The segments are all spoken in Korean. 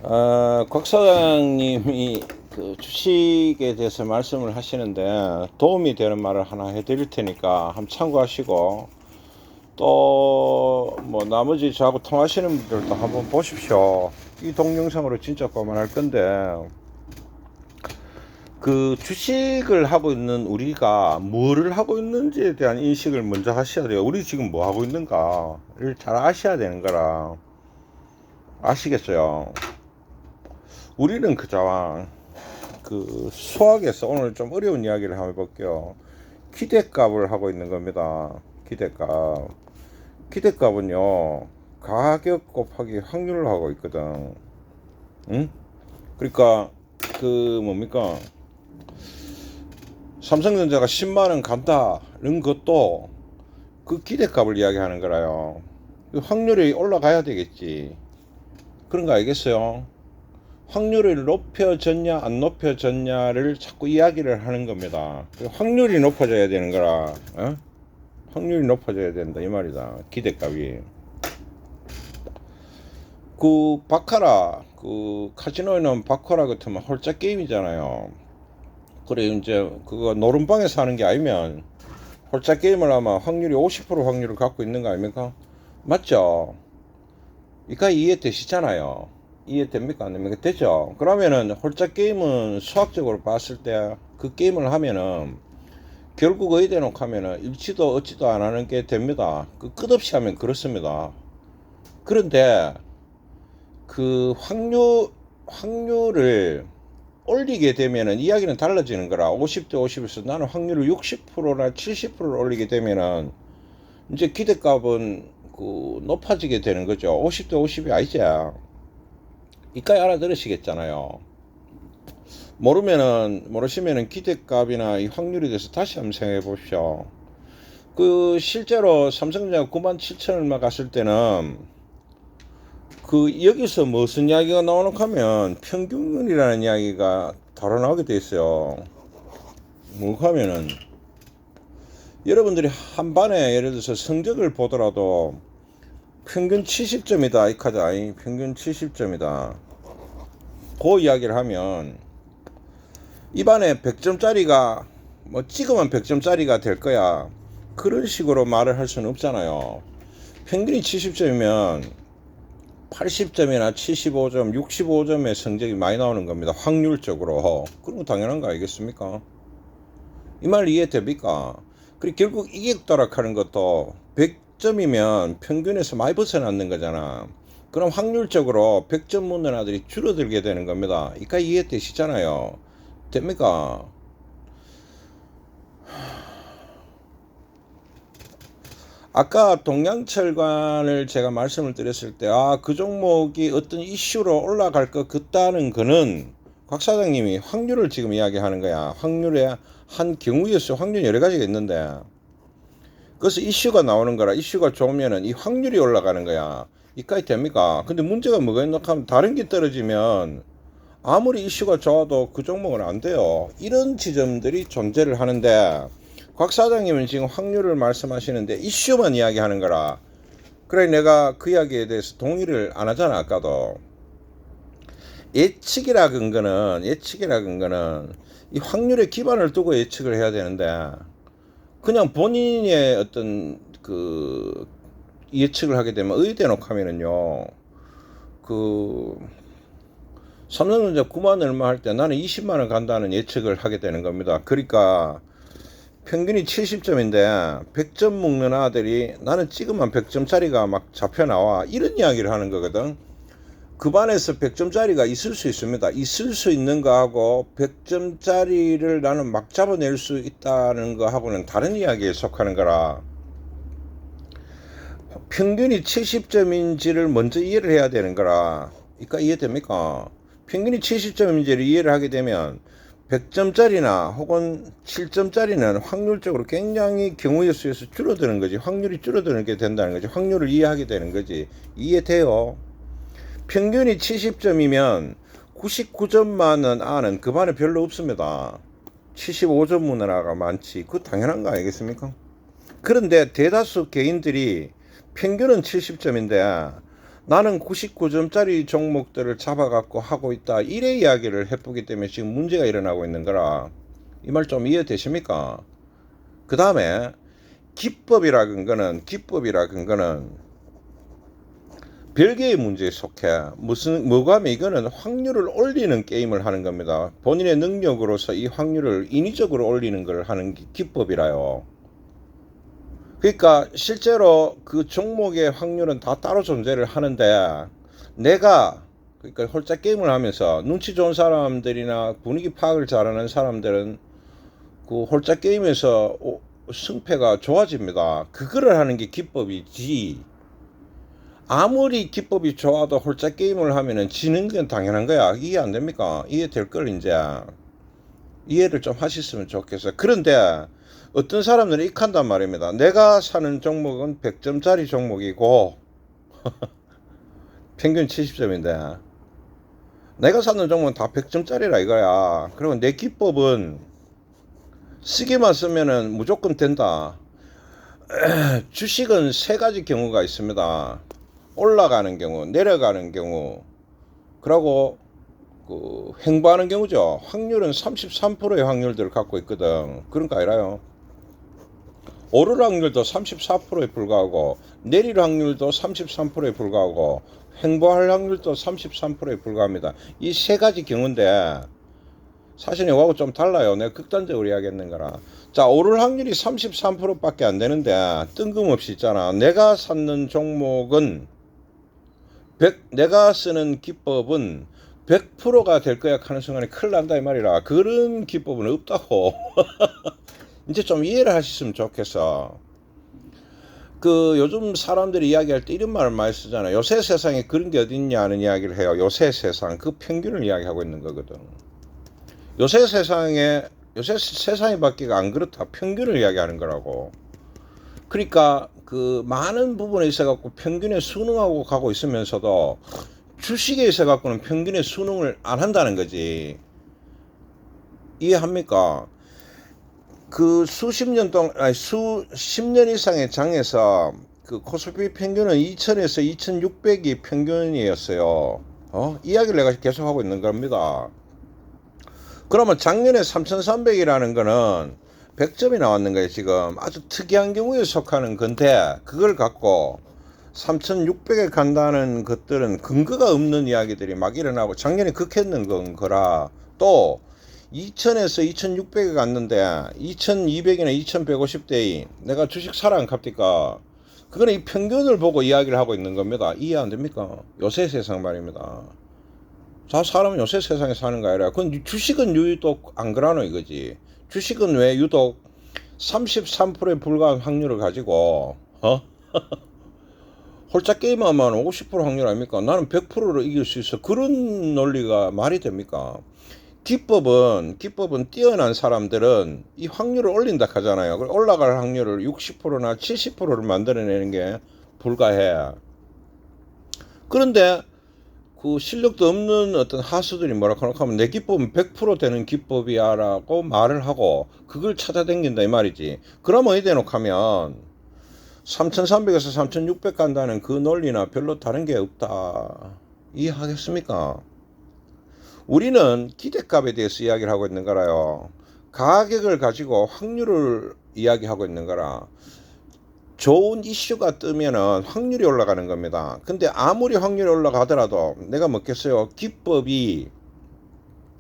곽 사장님이 그 주식에 대해서 말씀을 하시는데 도움이 되는 말을 하나 해드릴 테니까 한번 참고하시고 또 뭐 나머지 저하고 통하시는 분들도 한번 보십시오. 이 동영상으로 진짜 그만할 건데 그 주식을 하고 있는 우리가 뭐를 하고 있는지에 대한 인식을 먼저 하셔야 돼요. 우리 지금 뭐 하고 있는가를 잘 아셔야 되는 거라 아시겠어요? 우리는 그저 그 수학에서 오늘 좀 어려운 이야기를 한번 해볼게요. 기대값을 하고 있는 겁니다. 기대값은요 가격 곱하기 확률을 하고 있거든. 응? 그러니까 그 뭡니까, 삼성전자가 10만원 간다는 것도 그 기대값을 이야기하는 거라요. 그 확률이 올라가야 되겠지. 그런 거 알겠어요? 확률이 높여졌냐 안 높여졌냐를 자꾸 이야기를 하는 겁니다. 확률이 높아져야 되는 거라. 어? 확률이 높아져야 된다 이 말이다. 기대값이. 그 바카라, 그 카지노에는 바카라 같으면 홀짝 게임이잖아요. 그래 이제 그거 노름방에서 하는 게 아니면 홀짝 게임을 하면 확률이 50% 확률을 갖고 있는 거 아닙니까? 맞죠? 이까 이해되시잖아요. 이해됩니까? 안 됩니까? 되죠? 그러면은 홀짝 게임은 수학적으로 봤을 때 그 게임을 하면은 결국 의대 놓고 하면은 읽지도 얻지도 안 하는 게 됩니다. 그 끝없이 하면 그렇습니다. 그런데 그 확률을 올리게 되면은 이야기는 달라지는 거라. 50대 50에서 나는 확률을 60%나 70%를 올리게 되면은 이제 기대값은 그 높아지게 되는 거죠. 50대 50이 아니지. 이까지 알아들으시겠잖아요. 모르시면은 기대값이나 이 확률에 대해서 다시 한번 생각해 보십시오. 그 실제로 삼성전자 97,000 얼마 갔을 때는 그 여기서 무슨 이야기가 나오는 하면 평균이라는 이야기가 바로 나오게 돼 있어요. 뭐 하면은 여러분들이 한 반에 예를 들어서 성적을 보더라도 평균 70점이다 이 카드 아니 평균 70점이다 그 이야기를 하면 입안에 100점짜리가 뭐 찍으면 100점짜리가 될 거야 그런 식으로 말을 할 수는 없잖아요. 평균이 70점이면 80점이나 75점 65점의 성적이 많이 나오는 겁니다. 확률적으로. 그런 거 당연한 거 아니겠습니까? 이 말 이해됩니까? 그리고 결국 이익도락하는 것도 100점이면 평균에서 많이 벗어나는 거잖아. 그럼 확률적으로 100점 묻는 아들이 줄어들게 되는 겁니다. 이까 이해되시잖아요. 됩니까? 아까 동양철관을 제가 말씀을 드렸을 때, 그 종목이 어떤 이슈로 올라갈 것 같다는 거는 곽 사장님이 확률을 지금 이야기하는 거야. 확률의 한 경우의 수, 확률 여러 가지가 있는데, 그래서 이슈가 나오는 거라. 이슈가 좋으면은 이 확률이 올라가는 거야. 이까지 됩니까? 근데 문제가 뭐가 있나 하면 다른 게 떨어지면 아무리 이슈가 좋아도 그 종목은 안 돼요. 이런 지점들이 존재를 하는데, 곽 사장님은 지금 확률을 말씀하시는데 이슈만 이야기하는 거라. 그래 내가 그 이야기에 대해서 동의를 안 하잖아. 아까도 예측이라 근거는 이 확률에 기반을 두고 예측을 해야 되는데 그냥 본인의 어떤 그 예측을 하게 되면 의대 놓고 하면은요 그 삼성전자 9만 얼마 할 때 나는 20만원 간다는 예측을 하게 되는 겁니다. 그러니까 평균이 70점인데 100점 먹는 아들이 나는 찍으면 100점짜리가 막 잡혀 나와 이런 이야기를 하는 거거든. 그 반에서 100점짜리가 있을 수 있습니다. 있을 수 있는 거하고 100점짜리를 나는 막 잡아낼 수 있다는 거하고는 다른 이야기에 속하는 거라. 평균이 70점인지를 먼저 이해를 해야 되는 거라. 그러니까 이해됩니까? 평균이 70점인지를 이해를 하게 되면 100점짜리나 혹은 7점짜리는 확률적으로 굉장히 경우의 수에서 줄어드는 거지. 확률이 줄어들게 된다는 거지. 확률을 이해하게 되는 거지. 이해돼요? 평균이 70점이면 99점만은 아는 그 반에 별로 없습니다. 75점 문화가 많지. 그거 당연한 거 아니겠습니까? 그런데 대다수 개인들이 평균은 70점인데 나는 99점짜리 종목들을 잡아갖고 하고 있다. 이래 이야기를 해보기 때문에 지금 문제가 일어나고 있는 거라. 이 말 좀 이해되십니까? 그 다음에 기법이라는 거는 별개의 문제에 속해. 뭐가 하면 이거는 확률을 올리는 게임을 하는 겁니다. 본인의 능력으로서 이 확률을 인위적으로 올리는 걸 하는 게 기법이라요. 그러니까 실제로 그 종목의 확률은 다 따로 존재를 하는데, 내가 그러니까 홀짝 게임을 하면서 눈치 좋은 사람들이나 분위기 파악을 잘하는 사람들은 그 홀짝 게임에서 승패가 좋아집니다. 그거를 하는 게 기법이지. 아무리 기법이 좋아도 홀짝 게임을 하면은 지는 건 당연한 거야. 이해 안 됩니까? 이해될 걸 이제 이해를 좀 하셨으면 좋겠어요. 그런데 어떤 사람들은 익한단 말입니다. 내가 사는 종목은 100점짜리 종목이고 평균 70점인데 내가 사는 종목은 다 100점짜리라 이거야. 그리고 내 기법은 쓰기만 쓰면은 무조건 된다. 주식은 세 가지 경우가 있습니다. 올라가는 경우, 내려가는 경우, 그리고 그 횡보하는 경우죠. 확률은 33%의 확률들을 갖고 있거든. 그런 거 아니라요. 오를 확률도 34%에 불과하고 내릴 확률도 33%에 불과하고 횡보할 확률도 33%에 불과합니다. 이 세 가지 경우인데 사실 이거하고 좀 달라요. 내가 극단적으로 이야기했는 거라. 자, 오를 확률이 33%밖에 안 되는데 뜬금없이 있잖아. 내가 찾는 종목은 내가 쓰는 기법은 100%가 될 거야 하는 순간에 큰일 난다 이 말이라. 그런 기법은 없다고. 이제 좀 이해를 하셨으면 좋겠어. 그 요즘 사람들이 이야기할 때 이런 말을 많이 쓰잖아요. 요새 세상에 그런 게 어딨냐는 이야기를 해요. 요새 세상, 그 평균을 이야기하고 있는 거거든. 요새 세상이 바뀌가 안 그렇다. 평균을 이야기하는 거라고. 그러니까 그 많은 부분에 있어 갖고 평균에 순응하고 가고 있으면서도 주식에 있어 갖고는 평균에 순응을 안 한다는 거지. 이해합니까? 그 수십 년 이상의 장에서 그 코스피 평균은 2000에서 2600이 평균이었어요. 이야기를 내가 계속 하고 있는 겁니다. 그러면 작년에 3300이라는 거는 100점이 나왔는 거예요. 지금 아주 특이한 경우에 속하는 건데 그걸 갖고 3600에 간다는 것들은 근거가 없는 이야기들이 막 일어나고 작년에 극했는 거라. 또 2000에서 2600에 갔는데 2200이나 2150대이 내가 주식 사라 안 갑니까? 그거는 이 평균을 보고 이야기를 하고 있는 겁니다. 이해 안 됩니까? 요새 세상 말입니다. 자, 사람은 요새 세상에 사는 거 아니라. 그건 주식은 유독 안 그러노 이거지. 주식은 왜 유독 33%에 불과한 확률을 가지고 홀짝 게임하면 50% 확률 아닙니까? 나는 100%로 이길 수 있어. 그런 논리가 말이 됩니까? 기법은 뛰어난 사람들은 이 확률을 올린다 하잖아요. 올라갈 확률을 60%나 70%를 만들어내는 게 불가해. 그런데 그 실력도 없는 어떤 하수들이 뭐라고 하면 내 기법은 100% 되는 기법이야 라고 말을 하고 그걸 찾아다닌다 이 말이지. 그러면 어디 대놓고 하면 3300에서 3600 간다는 그 논리나 별로 다른 게 없다. 이해하겠습니까? 우리는 기대값에 대해서 이야기를 하고 있는 거라요. 가격을 가지고 확률을 이야기하고 있는 거라. 좋은 이슈가 뜨면은 확률이 올라가는 겁니다. 근데 아무리 확률이 올라가더라도 내가 먹겠어요. 기법이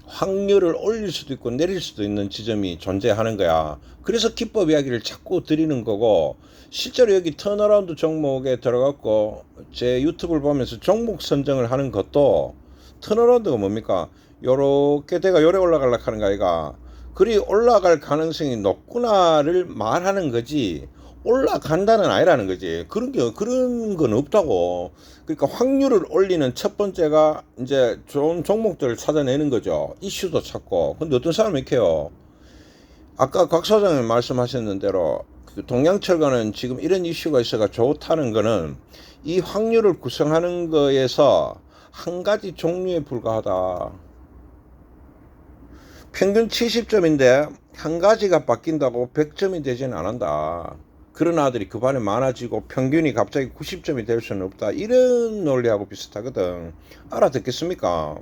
확률을 올릴 수도 있고 내릴 수도 있는 지점이 존재하는 거야. 그래서 기법 이야기를 자꾸 드리는 거고, 실제로 여기 턴어라운드 종목에 들어갔고 제 유튜브를 보면서 종목 선정을 하는 것도 턴어라운드가 뭡니까? 요렇게 내가 요래 올라가려고 하는 거 아이가. 그리 올라갈 가능성이 높구나를 말하는 거지 올라간다는 아니라는 거지. 그런 건 없다고. 그러니까 확률을 올리는 첫 번째가 이제 좋은 종목들을 찾아내는 거죠. 이슈도 찾고. 근데 어떤 사람이 이렇게 해요. 아까 곽 사장님 말씀하셨는 대로 그 동양철과는 지금 이런 이슈가 있어가 좋다는 거는 이 확률을 구성하는 거에서 한 가지 종류에 불과하다. 평균 70점인데 한 가지가 바뀐다고 100점이 되지는 않는다. 그런 아들이 그 반에 많아지고 평균이 갑자기 90점이 될 수는 없다. 이런 논리하고 비슷하거든. 알아듣겠습니까?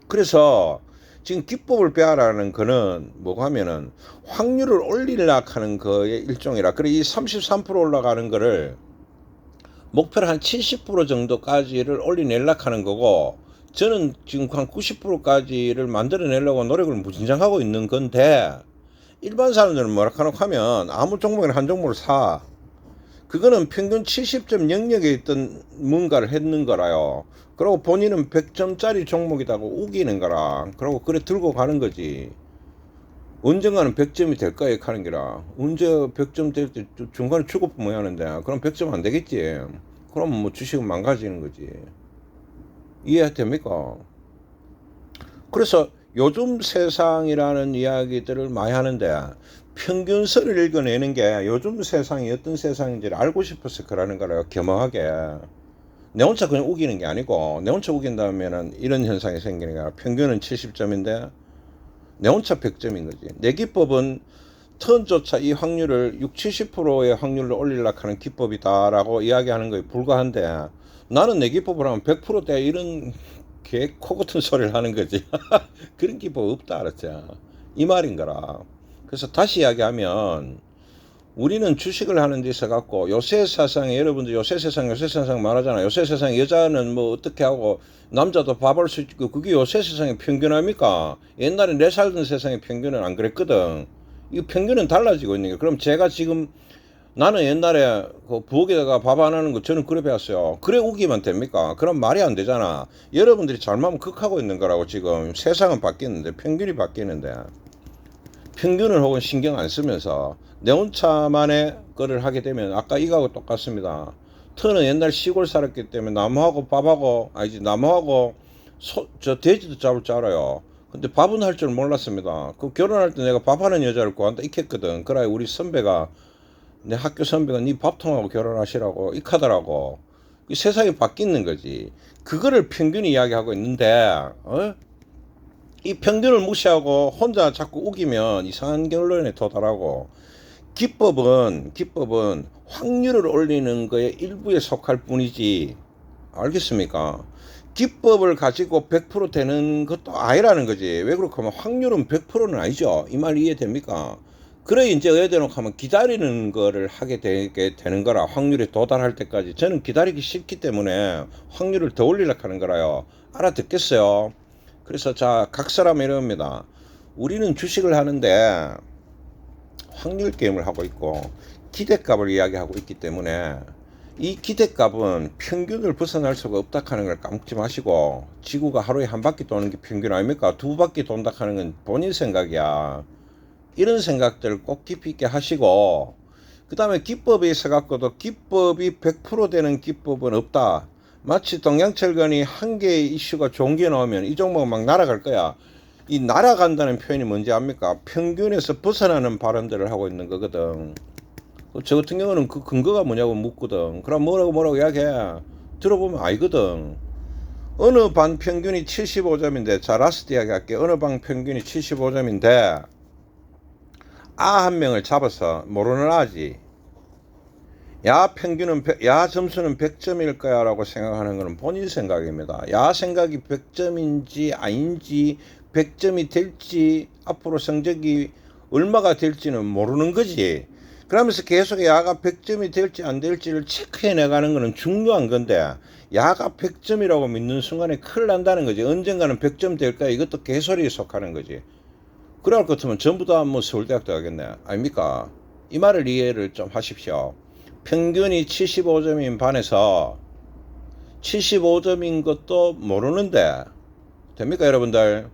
그래서 지금 기법을 빼라는 거는 뭐고 하면은 확률을 올리려고 하는 거의 일종이라. 그래 이 33% 올라가는 거를 목표를 한 70% 정도까지를 올려내려고 하는 거고, 저는 지금 한 90%까지를 만들어내려고 노력을 무진장하고 있는 건데, 일반 사람들은 뭐라 하면 아무 종목이나 한 종목을 사. 그거는 평균 70점 영역에 있던 뭔가를 했는 거라요. 그리고 본인은 100점짜리 종목이라고 우기는 거라. 그리고 그래 들고 가는 거지. 언젠가는 100점이 될 거야 하는 게라. 언제 100점 될 때 중간에 출고 뭐 하는데, 그럼 100점 안 되겠지. 그럼 뭐 주식은 망가지는 거지. 이해됩니까? 그래서 요즘 세상이라는 이야기들을 많이 하는데, 평균선을 읽어내는 게 요즘 세상이 어떤 세상인지를 알고 싶어서 그러는 거라요. 겸허하게. 내 혼자 그냥 우기는 게 아니고, 내 혼자 우긴다면은 이런 현상이 생기는 거야. 평균은 70점인데 내 혼자 100점인 거지. 내 기법은 턴조차 이 확률을 60, 70%의 확률로 올리려고 하는 기법이다라고 이야기하는 거에 불과한데, 나는 내 기법을 하면 100%대 이런 개 코 같은 소리를 하는 거지. 그런 기법 없다, 알았지? 이 말인 거라. 그래서 다시 이야기하면, 우리는 주식을 하는 데 있어 갖고 요새 세상에, 여러분들 요새 세상 말하잖아. 요새 세상에 여자는 뭐 어떻게 하고 남자도 밥할 수 있고, 그게 요새 세상의 평균 아닙니까? 옛날에 내 살던 세상의 평균은 안 그랬거든. 이 평균은 달라지고 있는 게. 그럼 제가 지금, 나는 옛날에 그 부엌에다가 밥 안 하는 거 저는 그래 배웠어요. 그래 우기면 됩니까? 그럼 말이 안 되잖아. 여러분들이 잘못하면 극하고 있는 거라고. 지금 세상은 바뀌는데, 평균이 바뀌는데, 평균을 혹은 신경 안 쓰면서 내 혼자만의 거를 하게 되면 아까 이거하고 똑같습니다. 터는 옛날 시골 살았기 때문에 나무하고 밥하고, 아니지, 나무하고 저 돼지도 잡을 줄 알아요. 근데 밥은 할 줄 몰랐습니다. 그 결혼할 때 내가 밥하는 여자를 구한다 이랬거든. 그래 우리 선배가, 내 학교 선배가 네 밥통하고 결혼하시라고 이카더라고. 세상이 바뀌는 거지. 그거를 평균이 이야기하고 있는데, 이 평균을 무시하고 혼자 자꾸 우기면 이상한 결론에 도달하고, 기법은 확률을 올리는 거에 일부에 속할 뿐이지. 알겠습니까? 기법을 가지고 100% 되는 것도 아니라는 거지. 왜 그렇게 하면 확률은 100%는 아니죠. 이 말 이해됩니까? 그래 이제 의대놓고 하면 기다리는 거를 하게 되게 되는 거라. 확률에 도달할 때까지. 저는 기다리기 싫기 때문에 확률을 더 올리려고 하는 거라요. 알아듣겠어요? 그래서 자, 각 사람 이럽니다. 우리는 주식을 하는데 확률 게임을 하고 있고 기대값을 이야기하고 있기 때문에, 이 기대값은 평균을 벗어날 수가 없다 하는 걸 까먹지 마시고, 지구가 하루에 한 바퀴 도는 게 평균 아닙니까? 두 바퀴 돈다 하는 건 본인 생각이야. 이런 생각들을 꼭 깊이 있게 하시고, 그 다음에 기법에 있어 갖고도 기법이 100% 되는 기법은 없다. 마치 동양철근이 한 개의 이슈가 좋은 게 나오면 이 종목은 막 날아갈 거야. 이 날아간다는 표현이 뭔지 압니까? 평균에서 벗어나는 발언들을 하고 있는 거거든. 저 같은 경우는 그 근거가 뭐냐고 묻거든. 그럼 뭐라고 이야기해. 들어보면 알거든. 어느 반 평균이 75점인데, 자 라스트 이야기할게. 어느 반 평균이 75점인데 아 한 명을 잡아서, 모르는 아지, 야 점수는 100점일 거야 라고 생각하는 것은 본인 생각입니다. 야 생각이 100점인지 아닌지, 100점이 될지 앞으로 성적이 얼마가 될지는 모르는 거지. 그러면서 계속 야가 100점이 될지 안 될지를 체크해 나가는 것은 중요한 건데, 야가 100점이라고 믿는 순간에 큰일 난다는 거지. 언젠가는 100점 될까? 이것도 개소리에 속하는 거지. 그럴 것 같으면 전부 다 뭐 서울대학도 가겠네. 아닙니까? 이 말을 이해를 좀 하십시오. 평균이 75점인 반에서 75점인 것도 모르는데 됩니까 여러분들?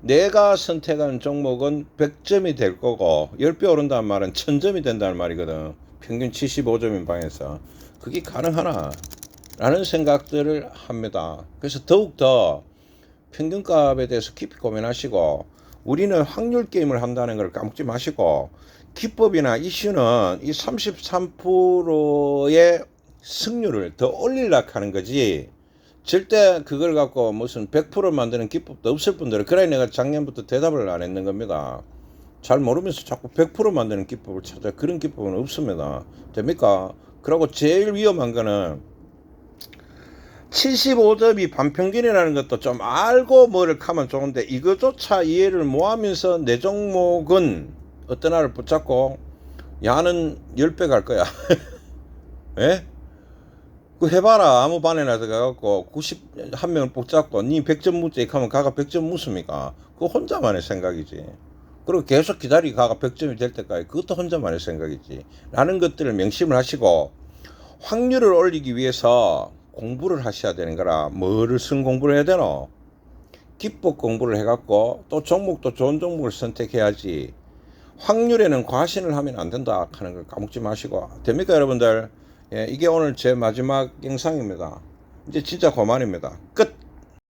내가 선택한 종목은 100점이 될 거고 10배 오른다는 말은 1000점이 된다는 말이거든. 평균 75점인 방에서 그게 가능하나? 라는 생각들을 합니다. 그래서 더욱더 평균값에 대해서 깊이 고민하시고, 우리는 확률 게임을 한다는 걸 까먹지 마시고, 기법이나 이슈는 이 33%의 승률을 더 올리려고 하는 거지, 절대 그걸 갖고 무슨 100% 만드는 기법도 없을 뿐더러. 그래 내가 작년부터 대답을 안 했는 겁니다. 잘 모르면서 자꾸 100% 만드는 기법을 찾아. 그런 기법은 없습니다. 됩니까? 그리고 제일 위험한 거는 75점이 반평균이라는 것도 좀 알고 뭐를 하면 좋은데 이거조차 이해를 못하면서 내 종목은 어떤 하나를 붙잡고 야는 10배 갈 거야. 예? 그 해봐라. 아무 반에나 들어가갖고 91명을 붙잡고 니 100점 묻지 하면 가가 100점 묻습니까? 그거 혼자만의 생각이지. 그리고 계속 기다리고 가가 100점이 될 때까지 그것도 혼자만의 생각이지. 라는 것들을 명심을 하시고 확률을 올리기 위해서 공부를 하셔야 되는 거라. 뭐를 쓴 공부를 해야 되노? 기법 공부를 해갖고 또 종목도 좋은 종목을 선택해야지. 확률에는 과신을 하면 안 된다 하는 걸 까먹지 마시고. 됩니까 여러분들? 예, 이게 오늘 제 마지막 영상입니다. 이제 진짜 그만입니다. 끝.